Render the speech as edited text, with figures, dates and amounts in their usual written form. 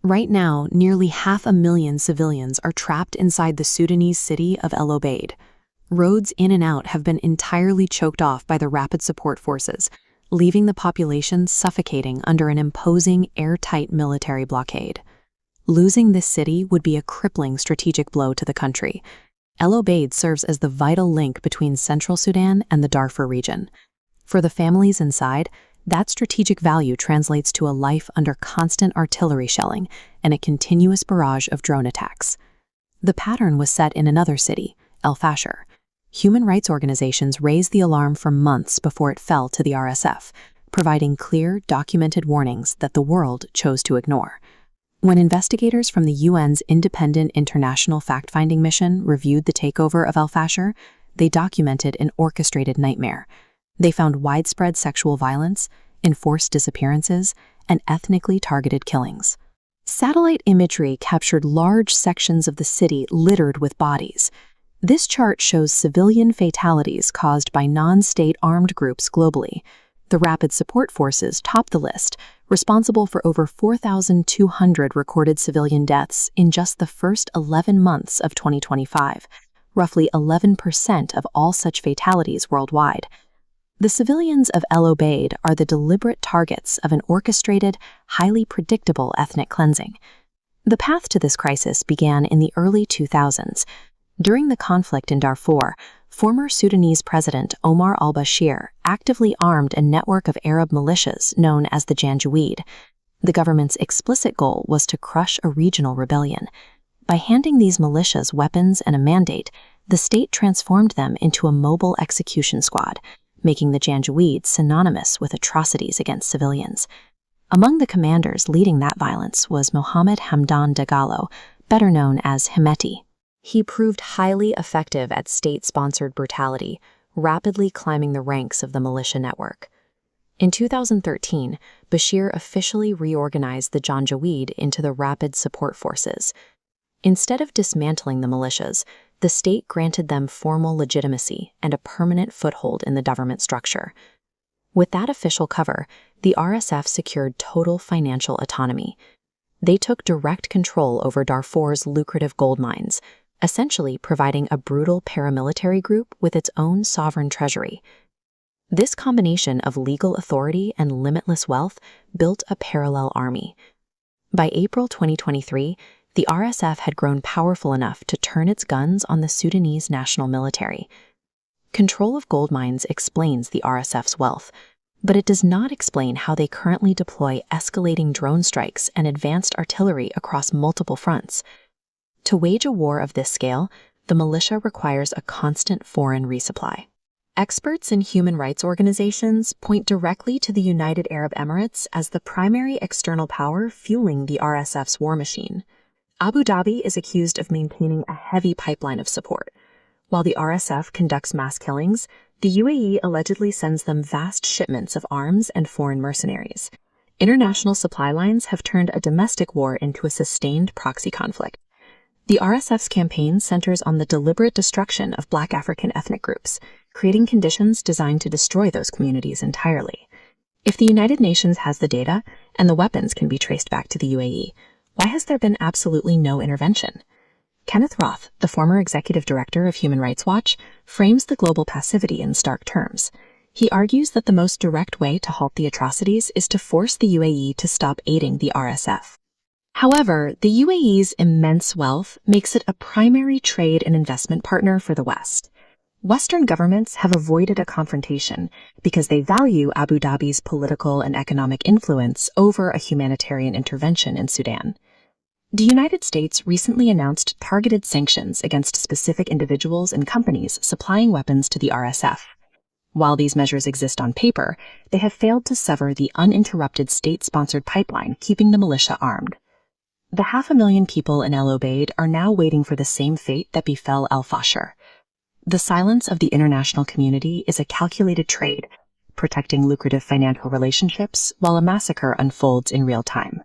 Right now, nearly 500,000 civilians are trapped inside the Sudanese city of El Obeid. Roads in and out have been entirely choked off by the rapid support forces, leaving the population suffocating under an imposing, airtight military blockade. Losing this city would be a crippling strategic blow to the country. El Obeid serves as the vital link between central Sudan and the Darfur region. For the families inside, that strategic value translates to a life under constant artillery shelling and a continuous barrage of drone attacks. The pattern was set in another city, El Fasher. Human rights organizations raised the alarm for months before it fell to the RSF, providing clear, documented warnings that the world chose to ignore. When investigators from the UN's Independent International Fact-Finding Mission reviewed the takeover of El Fasher, they documented an orchestrated nightmare. They found widespread sexual violence, enforced disappearances, and ethnically targeted killings. Satellite imagery captured large sections of the city littered with bodies. This chart shows civilian fatalities caused by non-state armed groups globally. The Rapid Support Forces top the list, responsible for over 4,200 recorded civilian deaths in just the first 11 months of 2025, roughly 11% of all such fatalities worldwide. The civilians of El Obeid are the deliberate targets of an orchestrated, highly predictable ethnic cleansing. The path to this crisis began in the early 2000s. During the conflict in Darfur, former Sudanese President Omar al-Bashir actively armed a network of Arab militias known as the Janjaweed. The government's explicit goal was to crush a regional rebellion. By handing these militias weapons and a mandate, the state transformed them into a mobile execution squad, making the Janjaweed synonymous with atrocities against civilians. Among the commanders leading that violence was Mohammed Hamdan Dagalo, better known as Hemeti. He proved highly effective at state-sponsored brutality, rapidly climbing the ranks of the militia network. In 2013, Bashir officially reorganized the Janjaweed into the Rapid Support Forces. Instead of dismantling the militias, the state granted them formal legitimacy and a permanent foothold in the government structure. With that official cover, the RSF secured total financial autonomy. They took direct control over Darfur's lucrative gold mines, essentially providing a brutal paramilitary group with its own sovereign treasury. This combination of legal authority and limitless wealth built a parallel army. By April 2023, the RSF had grown powerful enough to turn its guns on the Sudanese national military. Control of gold mines explains the RSF's wealth, but it does not explain how they currently deploy escalating drone strikes and advanced artillery across multiple fronts. To wage a war of this scale, the militia requires a constant foreign resupply. Experts in human rights organizations point directly to the United Arab Emirates as the primary external power fueling the RSF's war machine. Abu Dhabi is accused of maintaining a heavy pipeline of support. While the RSF conducts mass killings, the UAE allegedly sends them vast shipments of arms and foreign mercenaries. International supply lines have turned a domestic war into a sustained proxy conflict. The RSF's campaign centers on the deliberate destruction of Black African ethnic groups, creating conditions designed to destroy those communities entirely. If the United Nations has the data and the weapons can be traced back to the UAE, why has there been absolutely no intervention? Kenneth Roth, the former executive director of Human Rights Watch, frames the global passivity in stark terms. He argues that the most direct way to halt the atrocities is to force the UAE to stop aiding the RSF. However, the UAE's immense wealth makes it a primary trade and investment partner for the West. Western governments have avoided a confrontation because they value Abu Dhabi's political and economic influence over a humanitarian intervention in Sudan. The United States recently announced targeted sanctions against specific individuals and companies supplying weapons to the RSF. While these measures exist on paper, they have failed to sever the uninterrupted state-sponsored pipeline keeping the militia armed. The 500,000 people in El Obeid are now waiting for the same fate that befell El Fasher. The silence of the international community is a calculated trade, protecting lucrative financial relationships while a massacre unfolds in real time.